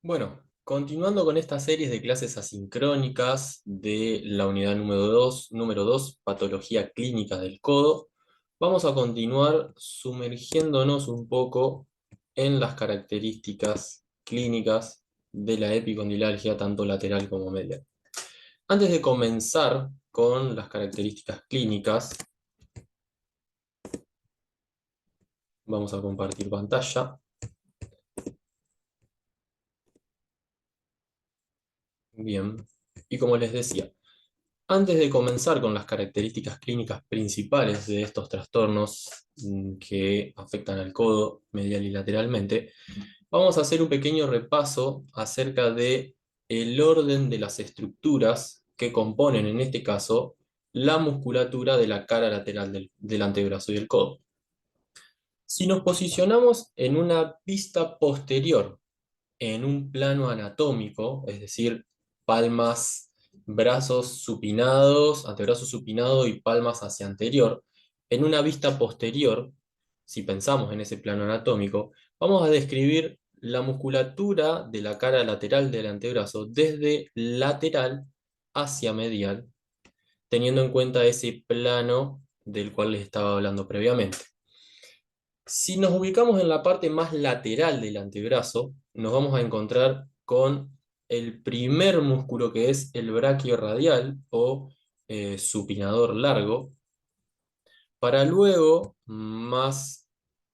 Bueno, continuando con estas series de clases asincrónicas de la unidad número dos, patología clínica del codo, vamos a continuar sumergiéndonos un poco en las características clínicas de la epicondilalgia, tanto lateral como medial. Antes de comenzar con las características clínicas, vamos a compartir pantalla. Bien, y como les decía, antes de comenzar con las características clínicas principales de estos trastornos que afectan al codo medial y lateralmente, vamos a hacer un pequeño repaso acerca de el orden de las estructuras que componen, en este caso, la musculatura de la cara lateral del antebrazo y el codo. Si nos posicionamos en una vista posterior, en un plano anatómico, es decir, palmas, brazos supinados, antebrazo supinado y palmas hacia anterior. En una vista posterior, si pensamos en ese plano anatómico, vamos a describir la musculatura de la cara lateral del antebrazo desde lateral hacia medial, teniendo en cuenta ese plano del cual les estaba hablando previamente. Si nos ubicamos en la parte más lateral del antebrazo, nos vamos a encontrar con el primer músculo que es el braquio radial o supinador largo, para luego, más,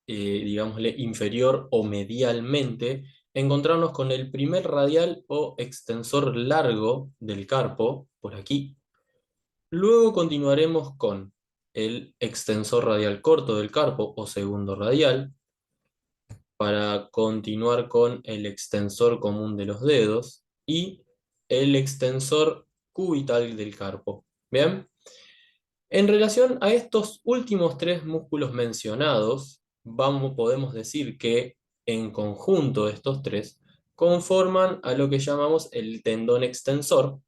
digámosle, inferior o medialmente, encontrarnos con el primer radial o extensor largo del carpo, por aquí. Luego continuaremos con el extensor radial corto del carpo o segundo radial, para continuar con el extensor común de los dedos y el extensor cubital del carpo. ¿Bien? En relación a estos últimos tres músculos mencionados, podemos decir que en conjunto estos tres conforman a lo que llamamos el tendón extensor,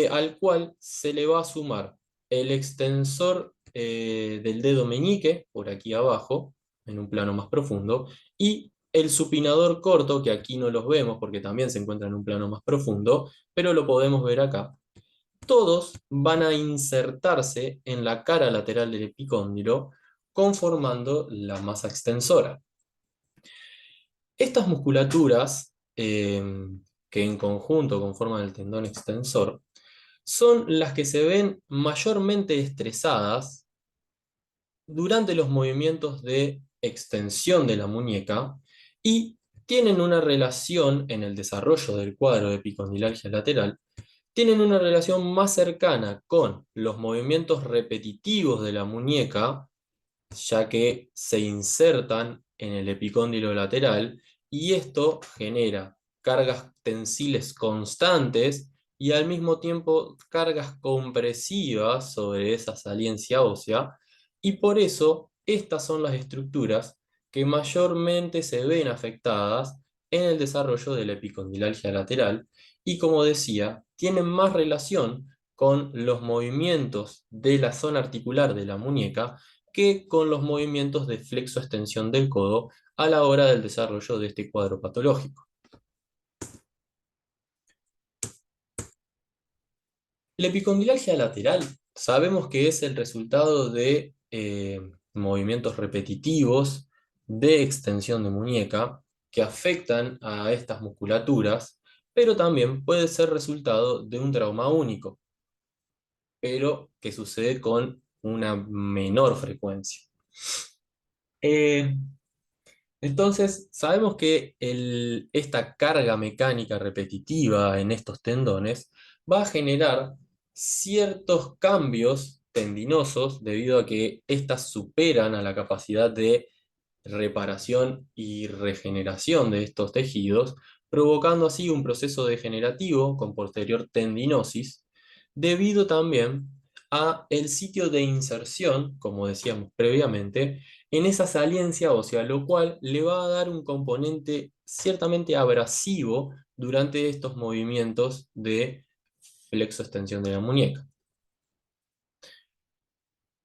al cual se le va a sumar el extensor del dedo meñique, por aquí abajo, en un plano más profundo, y el supinador corto, que aquí no los vemos porque también se encuentra en un plano más profundo, pero lo podemos ver acá. Todos van a insertarse en la cara lateral del epicóndilo, conformando la masa extensora. Estas musculaturas, que en conjunto conforman el tendón extensor, son las que se ven mayormente estresadas durante los movimientos de extensión de la muñeca y tienen una relación en el desarrollo del cuadro de epicondilalgia lateral, tienen una relación más cercana con los movimientos repetitivos de la muñeca, ya que se insertan en el epicóndilo lateral y esto genera cargas tensiles constantes y al mismo tiempo cargas compresivas sobre esa saliencia ósea, y por eso estas son las estructuras que mayormente se ven afectadas en el desarrollo de la epicondilalgia lateral y, como decía, tienen más relación con los movimientos de la zona articular de la muñeca que con los movimientos de flexo-extensión del codo a la hora del desarrollo de este cuadro patológico. La epicondilalgia lateral sabemos que es el resultado de movimientos repetitivos de extensión de muñeca que afectan a estas musculaturas, pero también puede ser resultado de un trauma único, pero que sucede con una menor frecuencia. Eh, Entonces, sabemos que esta carga mecánica repetitiva en estos tendones va a generar ciertos cambios tendinosos debido a que éstas superan a la capacidad de reparación y regeneración de estos tejidos, provocando así un proceso degenerativo con posterior tendinosis, debido también a el sitio de inserción, como decíamos previamente, en esa saliencia ósea, lo cual le va a dar un componente ciertamente abrasivo durante estos movimientos de flexo-extensión de la muñeca.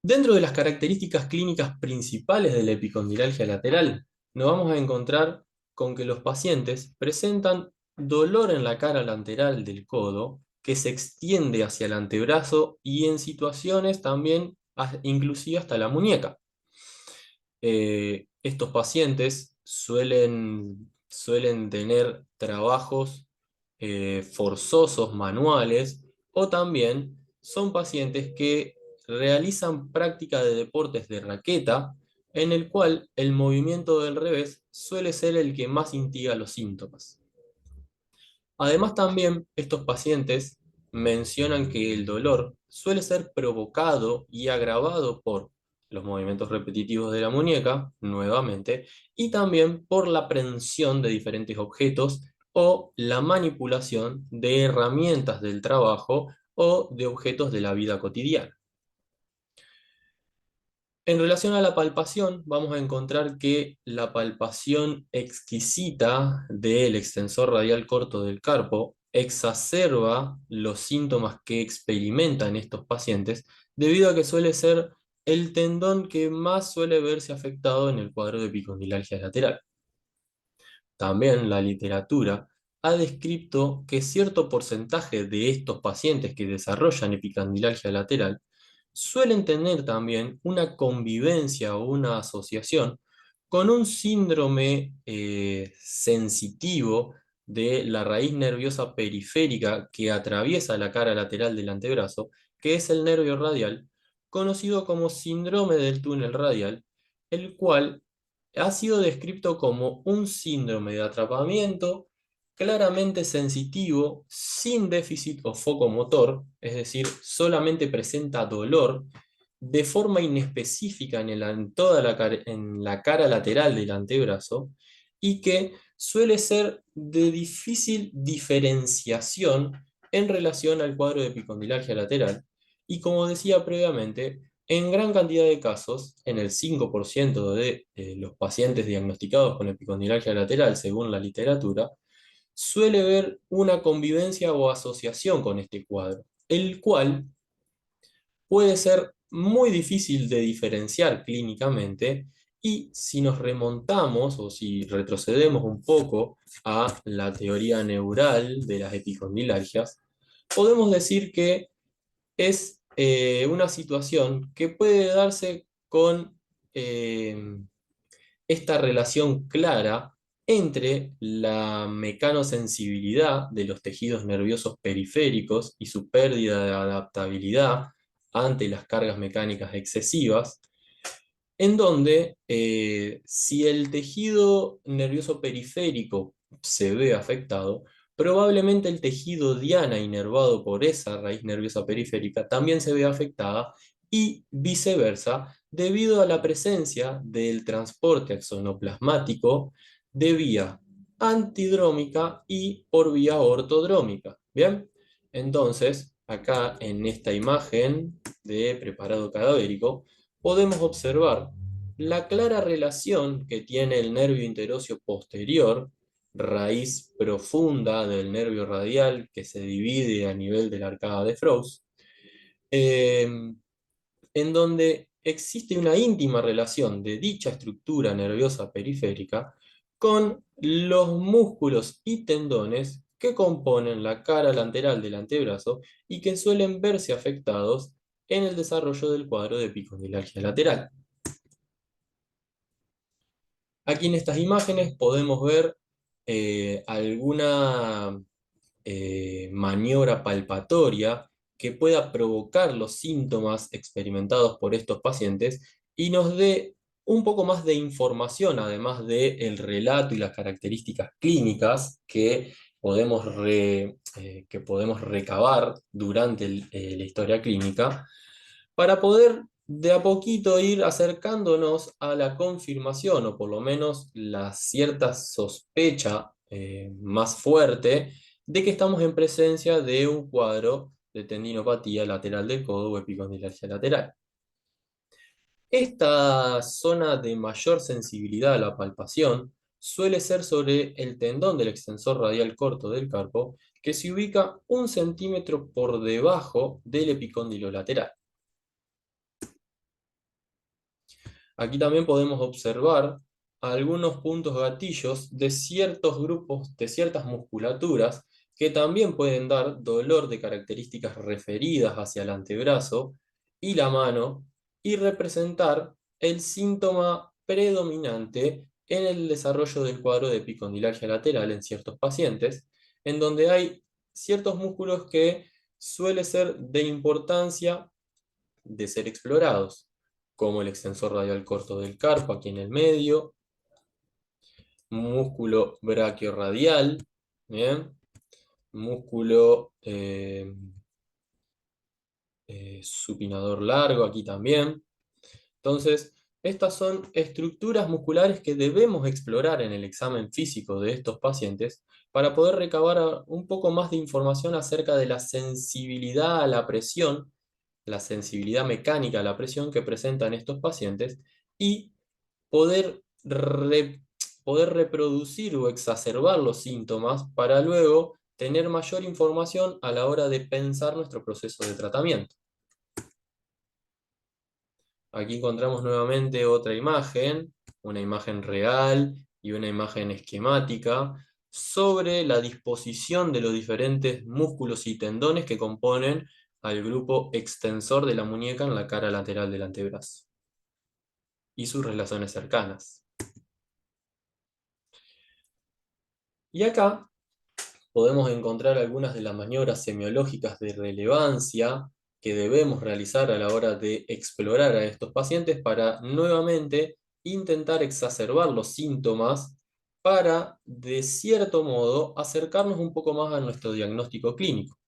Dentro de las características clínicas principales de la epicondilalgia lateral, nos vamos a encontrar con que los pacientes presentan dolor en la cara lateral del codo que se extiende hacia el antebrazo y en situaciones también inclusive hasta la muñeca. Estos pacientes suelen tener trabajos forzosos manuales o también son pacientes que realizan práctica de deportes de raqueta en el cual el movimiento del revés suele ser el que más instiga los síntomas. Además, también estos pacientes mencionan que el dolor suele ser provocado y agravado por los movimientos repetitivos de la muñeca, nuevamente, y también por la prensión de diferentes objetos o la manipulación de herramientas del trabajo o de objetos de la vida cotidiana. En relación a la palpación, vamos a encontrar que la palpación exquisita del extensor radial corto del carpo exacerba los síntomas que experimentan estos pacientes debido a que suele ser el tendón que más suele verse afectado en el cuadro de epicondilalgia lateral. También la literatura ha descrito que cierto porcentaje de estos pacientes que desarrollan epicandilalgia lateral suelen tener también una convivencia o una asociación con un síndrome sensitivo de la raíz nerviosa periférica que atraviesa la cara lateral del antebrazo, que es el nervio radial, conocido como síndrome del túnel radial, el cual ha sido descrito como un síndrome de atrapamiento claramente sensitivo, sin déficit o foco motor, es decir, solamente presenta dolor de forma inespecífica en la cara lateral del antebrazo y que suele ser de difícil diferenciación en relación al cuadro de epicondilalgia lateral. Y como decía previamente, en gran cantidad de casos, en el 5% de los pacientes diagnosticados con epicondilalgia lateral, según la literatura, suele haber una convivencia o asociación con este cuadro, el cual puede ser muy difícil de diferenciar clínicamente y si nos remontamos o si retrocedemos un poco a la teoría neural de las epicondilalgias, podemos decir que es una situación que puede darse con esta relación clara entre la mecanosensibilidad de los tejidos nerviosos periféricos y su pérdida de adaptabilidad ante las cargas mecánicas excesivas, en donde si el tejido nervioso periférico se ve afectado, probablemente el tejido diana inervado por esa raíz nerviosa periférica también se ve afectada y viceversa, debido a la presencia del transporte axonoplasmático de vía antidrómica y por vía ortodrómica. ¿Bien? Entonces, acá en esta imagen de preparado cadavérico, podemos observar la clara relación que tiene el nervio interóseo posterior, raíz profunda del nervio radial que se divide a nivel de la arcada de Froese, en donde existe una íntima relación de dicha estructura nerviosa periférica con los músculos y tendones que componen la cara lateral del antebrazo y que suelen verse afectados en el desarrollo del cuadro de epicondilalgia lateral. Aquí en estas imágenes podemos ver alguna maniobra palpatoria que pueda provocar los síntomas experimentados por estos pacientes y nos dé un poco más de información, además del relato y las características clínicas que podemos recabar durante la historia clínica, para poder de a poquito ir acercándonos a la confirmación, o por lo menos la cierta sospecha más fuerte de que estamos en presencia de un cuadro de tendinopatía lateral del codo o epicondilalgia lateral. Esta zona de mayor sensibilidad a la palpación suele ser sobre el tendón del extensor radial corto del carpo, que se ubica 1 centímetro por debajo del epicóndilo lateral. Aquí también podemos observar algunos puntos gatillos de ciertos grupos, de ciertas musculaturas, que también pueden dar dolor de características referidas hacia el antebrazo y la mano, y representar el síntoma predominante en el desarrollo del cuadro de epicondilalgia lateral en ciertos pacientes, en donde hay ciertos músculos que suele ser de importancia de ser explorados, como el extensor radial corto del carpo aquí en el medio, músculo brachiorradial, ¿bien? Músculo supinador largo aquí también. Entonces, estas son estructuras musculares que debemos explorar en el examen físico de estos pacientes para poder recabar un poco más de información acerca de la sensibilidad a la presión, la sensibilidad mecánica a la presión que presentan estos pacientes y poder, poder reproducir o exacerbar los síntomas para luego tener mayor información a la hora de pensar nuestro proceso de tratamiento. Aquí encontramos nuevamente otra imagen, una imagen real y una imagen esquemática sobre la disposición de los diferentes músculos y tendones que componen al grupo extensor de la muñeca en la cara lateral del antebrazo y sus relaciones cercanas. Y acá podemos encontrar algunas de las maniobras semiológicas de relevancia que debemos realizar a la hora de explorar a estos pacientes para nuevamente intentar exacerbar los síntomas para, de cierto modo, acercarnos un poco más a nuestro diagnóstico clínico.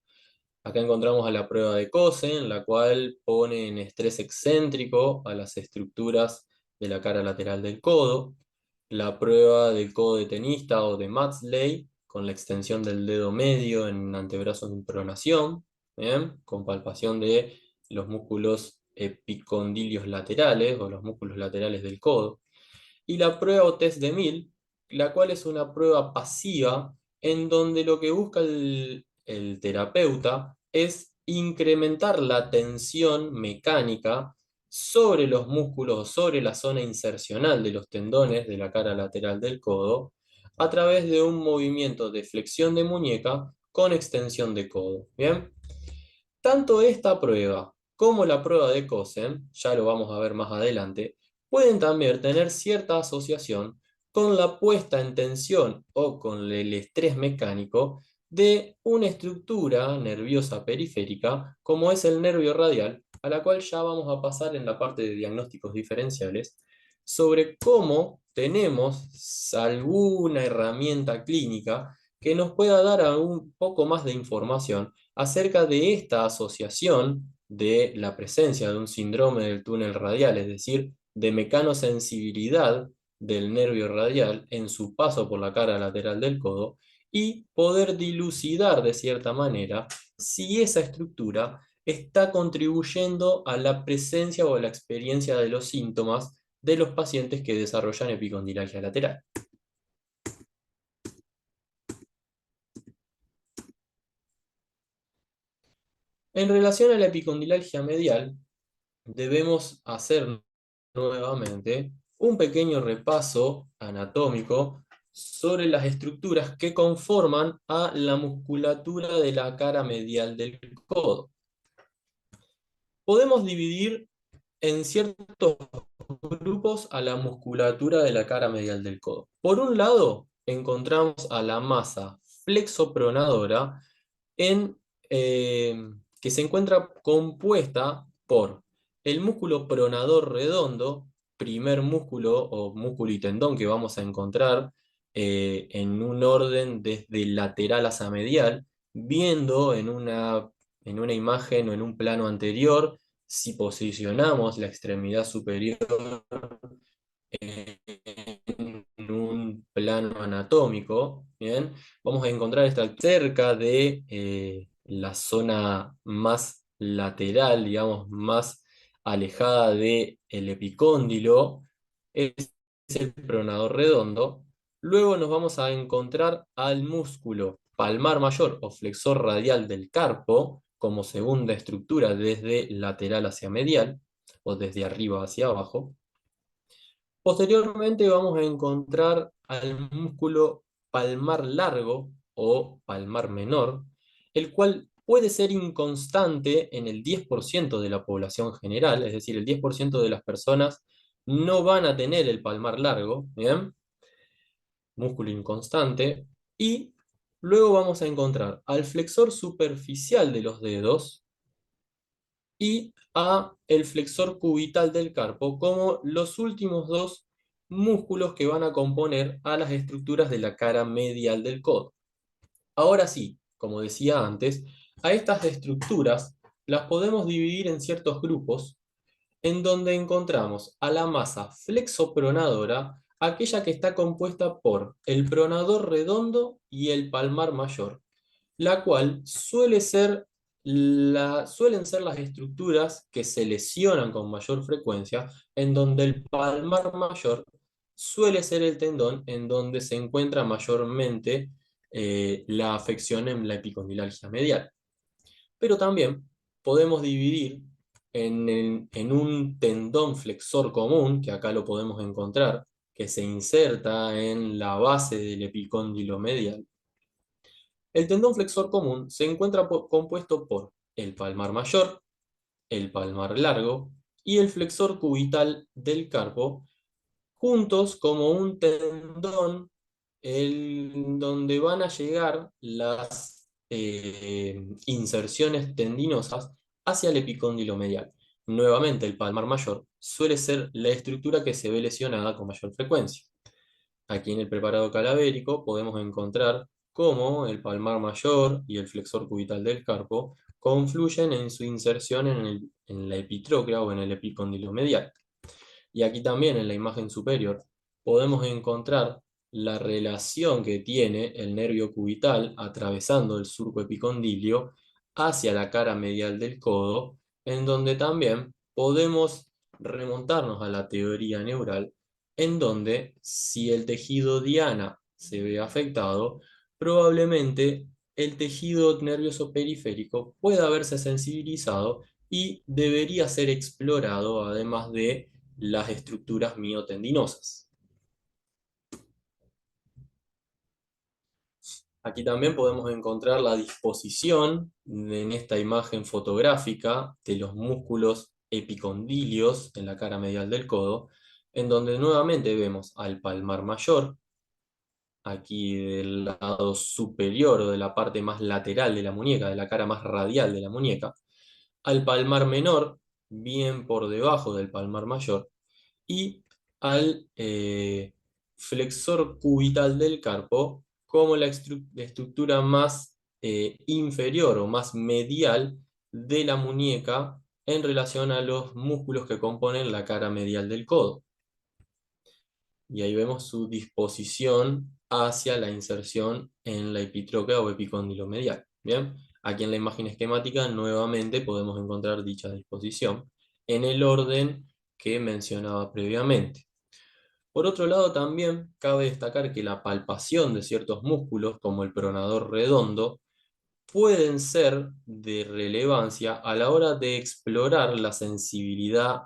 Acá encontramos a la prueba de Cosen, la cual pone en estrés excéntrico a las estructuras de la cara lateral del codo. La prueba del codo de tenista o de Maudsley, con la extensión del dedo medio en antebrazo en pronación, ¿bien? Con palpación de los músculos epicondilios laterales o los músculos laterales del codo. Y la prueba o test de Mill, la cual es una prueba pasiva en donde lo que busca el terapeuta es incrementar la tensión mecánica sobre los músculos, sobre la zona insercional de los tendones de la cara lateral del codo, a través de un movimiento de flexión de muñeca con extensión de codo. ¿Bien? Tanto esta prueba como la prueba de Cosen, ya lo vamos a ver más adelante, pueden también tener cierta asociación con la puesta en tensión o con el estrés mecánico de una estructura nerviosa periférica como es el nervio radial, a la cual ya vamos a pasar en la parte de diagnósticos diferenciales, sobre cómo tenemos alguna herramienta clínica que nos pueda dar un poco más de información acerca de esta asociación de la presencia de un síndrome del túnel radial, es decir, de mecanosensibilidad del nervio radial en su paso por la cara lateral del codo, y poder dilucidar de cierta manera si esa estructura está contribuyendo a la presencia o a la experiencia de los síntomas de los pacientes que desarrollan epicondilalgia lateral. En relación a la epicondilalgia medial, debemos hacer nuevamente un pequeño repaso anatómico sobre las estructuras que conforman a la musculatura de la cara medial del codo. Podemos dividir en ciertos grupos a la musculatura de la cara medial del codo. Por un lado, encontramos a la masa flexopronadora en, que se encuentra compuesta por el músculo pronador redondo, primer músculo o músculo y tendón que vamos a encontrar en un orden desde lateral hacia medial, viendo en una imagen o en un plano anterior, si posicionamos la extremidad superior en un plano anatómico, ¿bien? Vamos a encontrar esta cerca de la zona más lateral, digamos, más alejada del epicóndilo, es el pronador redondo. Luego nos vamos a encontrar al músculo palmar mayor o flexor radial del carpo como segunda estructura desde lateral hacia medial o desde arriba hacia abajo. Posteriormente vamos a encontrar al músculo palmar largo o palmar menor, el cual puede ser inconstante en el 10% de la población general, es decir, el 10% de las personas no van a tener el palmar largo, ¿bien? Músculo inconstante. Y luego vamos a encontrar al flexor superficial de los dedos y a el flexor cubital del carpo como los últimos dos músculos que van a componer a las estructuras de la cara medial del codo. Ahora sí, como decía antes, a estas estructuras las podemos dividir en ciertos grupos en donde encontramos a la masa flexopronadora, aquella que está compuesta por el pronador redondo y el palmar mayor, la cual suelen ser las estructuras que se lesionan con mayor frecuencia, en donde el palmar mayor suele ser el tendón en donde se encuentra mayormente la afección en la epicondilalgia medial. Pero también podemos dividir en un tendón flexor común, que acá lo podemos encontrar, que se inserta en la base del epicóndilo medial. El tendón flexor común se encuentra compuesto por el palmar mayor, el palmar largo y el flexor cubital del carpo, juntos como un tendón donde van a llegar las inserciones tendinosas hacia el epicóndilo medial. Nuevamente, el palmar mayor suele ser la estructura que se ve lesionada con mayor frecuencia. Aquí en el preparado calavérico podemos encontrar cómo el palmar mayor y el flexor cubital del carpo confluyen en su inserción en la epitróclea o en el epicóndilo medial. Y aquí también en la imagen superior podemos encontrar la relación que tiene el nervio cubital atravesando el surco epicondilio hacia la cara medial del codo, en donde también podemos remontarnos a la teoría neural, en donde si el tejido diana se ve afectado, probablemente el tejido nervioso periférico pueda verse sensibilizado y debería ser explorado, además de las estructuras miotendinosas. Aquí también podemos encontrar la disposición en esta imagen fotográfica de los músculos epicondilios en la cara medial del codo, en donde nuevamente vemos al palmar mayor, aquí del lado superior o de la parte más lateral de la muñeca, de la cara más radial de la muñeca, al palmar menor, bien por debajo del palmar mayor, y al flexor cubital del carpo como la estructura más inferior o más medial de la muñeca en relación a los músculos que componen la cara medial del codo. Y ahí vemos su disposición hacia la inserción en la epitróclea o epicóndilo medial. Bien, aquí en la imagen esquemática nuevamente podemos encontrar dicha disposición en el orden que mencionaba previamente. Por otro lado, también cabe destacar que la palpación de ciertos músculos, como el pronador redondo, pueden ser de relevancia a la hora de explorar la sensibilidad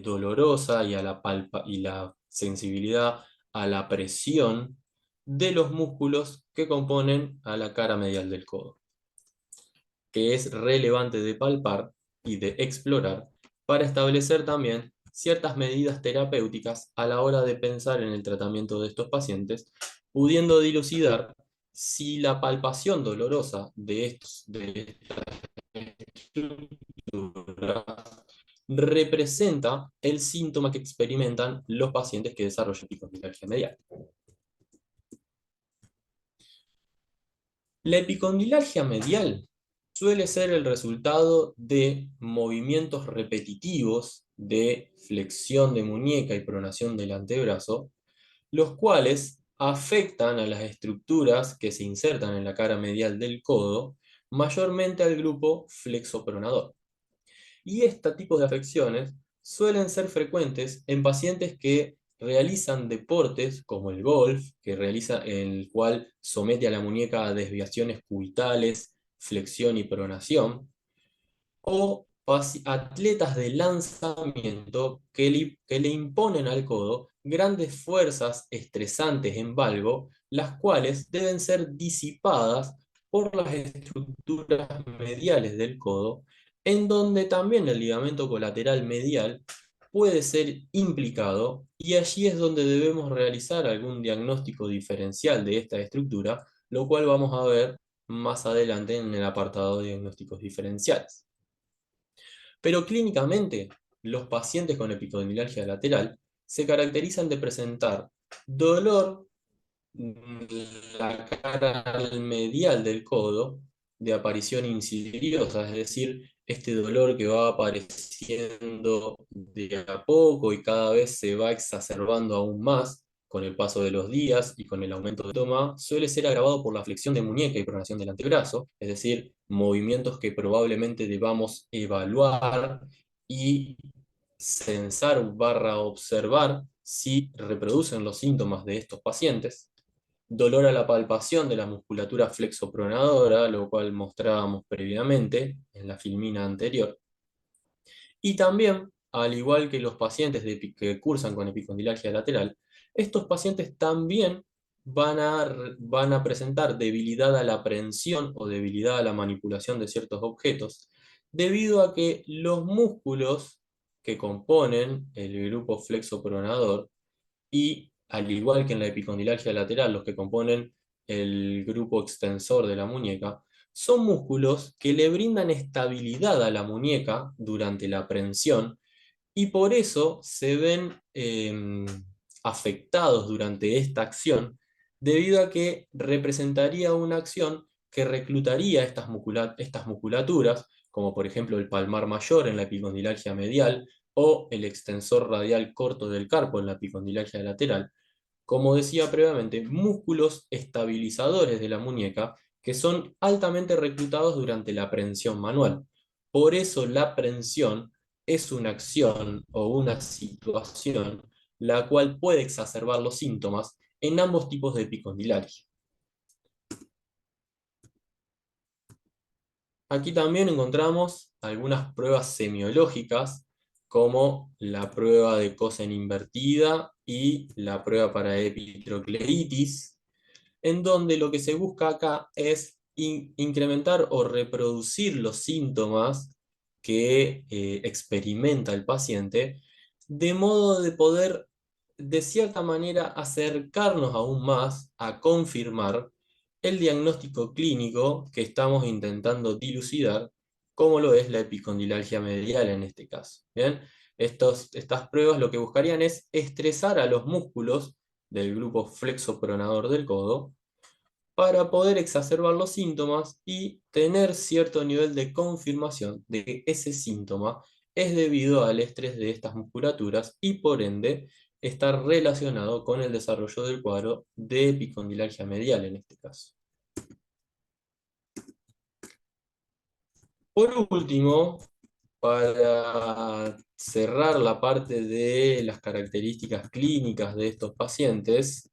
dolorosa y la sensibilidad a la presión de los músculos que componen a la cara medial del codo, que es relevante de palpar y de explorar para establecer también ciertas medidas terapéuticas a la hora de pensar en el tratamiento de estos pacientes, pudiendo dilucidar si la palpación dolorosa de estructuras representa el síntoma que experimentan los pacientes que desarrollan epicondilalgia medial. La epicondilalgia medial suele ser el resultado de movimientos repetitivos de flexión de muñeca y pronación del antebrazo, los cuales afectan a las estructuras que se insertan en la cara medial del codo, mayormente al grupo flexopronador. Y este tipo de afecciones suelen ser frecuentes en pacientes que realizan deportes como el golf, en el cual somete a la muñeca a desviaciones cubitales, flexión y pronación, o atletas de lanzamiento que le imponen al codo grandes fuerzas estresantes en valgo, las cuales deben ser disipadas por las estructuras mediales del codo, en donde también el ligamento colateral medial puede ser implicado, y allí es donde debemos realizar algún diagnóstico diferencial de esta estructura, lo cual vamos a ver más adelante en el apartado de diagnósticos diferenciales. Pero clínicamente, los pacientes con epicondilalgia lateral se caracterizan de presentar dolor en la cara medial del codo, de aparición insidiosa, es decir, este dolor que va apareciendo de a poco y cada vez se va exacerbando aún más con el paso de los días y con el aumento de toma, suele ser agravado por la flexión de muñeca y pronación del antebrazo, es decir, movimientos que probablemente debamos evaluar y censar barra observar si reproducen los síntomas de estos pacientes. Dolor a la palpación de la musculatura flexopronadora, lo cual mostrábamos previamente en la filmina anterior. Y también, al igual que los pacientes que cursan con epicondilalgia lateral, estos pacientes también van a presentar debilidad a la aprehensión o debilidad a la manipulación de ciertos objetos, debido a que los músculos que componen el grupo flexopronador, y al igual que en la epicondilalgia lateral, los que componen el grupo extensor de la muñeca, son músculos que le brindan estabilidad a la muñeca durante la prensión, y por eso se ven afectados durante esta acción, debido a que representaría una acción que reclutaría estas musculaturas, como por ejemplo el palmar mayor en la epicondilalgia medial, o el extensor radial corto del carpo en la epicondilalgia lateral, como decía previamente, músculos estabilizadores de la muñeca que son altamente reclutados durante la prensión manual. Por eso la prensión es una acción o una situación la cual puede exacerbar los síntomas en ambos tipos de epicondilalgia. Aquí también encontramos algunas pruebas semiológicas, como la prueba de Cosen invertida y la prueba para epitrocleitis, en donde lo que se busca acá es incrementar o reproducir los síntomas que experimenta el paciente, de modo de poder, de cierta manera, acercarnos aún más a confirmar el diagnóstico clínico que estamos intentando dilucidar, como lo es la epicondilalgia medial en este caso. ¿Bien? Estas pruebas lo que buscarían es estresar a los músculos del grupo flexopronador del codo para poder exacerbar los síntomas y tener cierto nivel de confirmación de que ese síntoma es debido al estrés de estas musculaturas y por ende está relacionado con el desarrollo del cuadro de epicondilalgia medial en este caso. Por último, para cerrar la parte de las características clínicas de estos pacientes,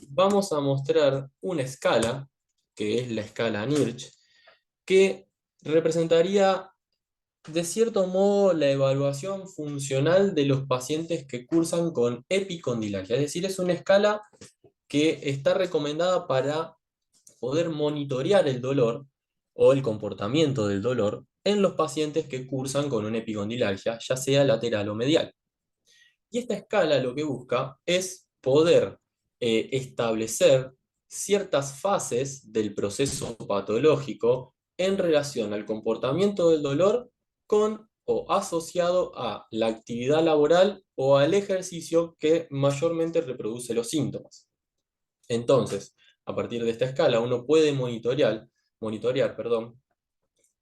vamos a mostrar una escala, que es la escala NIRCH, que representaría de cierto modo la evaluación funcional de los pacientes que cursan con epicondilalgia. Es decir, es una escala que está recomendada para poder monitorear el dolor o el comportamiento del dolor en los pacientes que cursan con una epicondilalgia, ya sea lateral o medial. Y esta escala lo que busca es poder establecer ciertas fases del proceso patológico en relación al comportamiento del dolor con o asociado a la actividad laboral o al ejercicio que mayormente reproduce los síntomas. Entonces, a partir de esta escala, uno puede monitorear,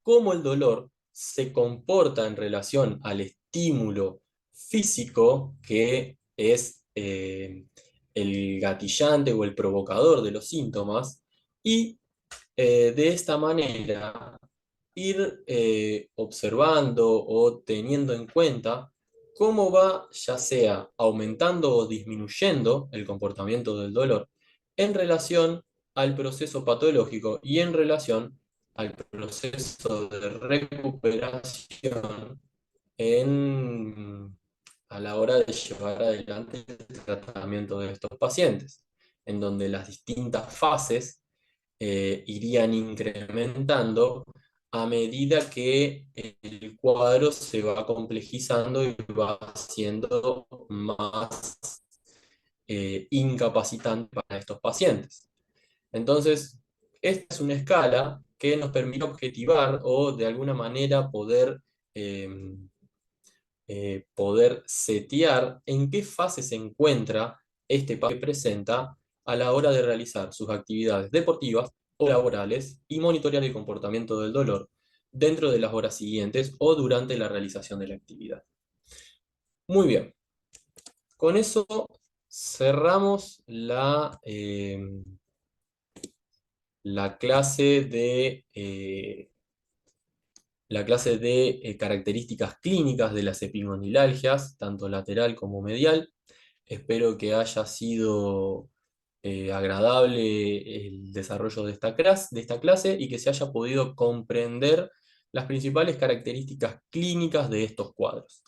cómo el dolor se comporta en relación al estímulo físico que es el gatillante o el provocador de los síntomas, y de esta manera ir observando o teniendo en cuenta cómo va, ya sea aumentando o disminuyendo el comportamiento del dolor en relación al proceso patológico y en relación al proceso de recuperación en, a la hora de llevar adelante el tratamiento de estos pacientes, en donde las distintas fases irían incrementando a medida que el cuadro se va complejizando y va siendo más incapacitante para estos pacientes. Entonces, esta es una escala que nos permite objetivar o de alguna manera eh, poder setear en qué fase se encuentra este paciente que presenta a la hora de realizar sus actividades deportivas o laborales y monitorear el comportamiento del dolor dentro de las horas siguientes o durante la realización de la actividad. Muy bien, con eso cerramos la clase de características clínicas de las epicondilalgias, tanto lateral como medial. Espero que haya sido agradable el desarrollo de esta clase y que se haya podido comprender las principales características clínicas de estos cuadros.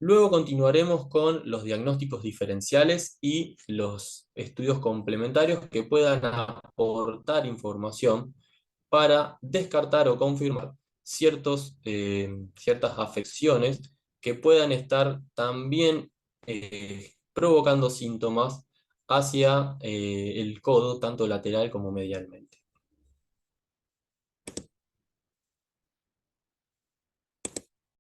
Luego continuaremos con los diagnósticos diferenciales y los estudios complementarios que puedan aportar información para descartar o confirmar ciertas afecciones que puedan estar también provocando síntomas hacia el codo, tanto lateral como medialmente.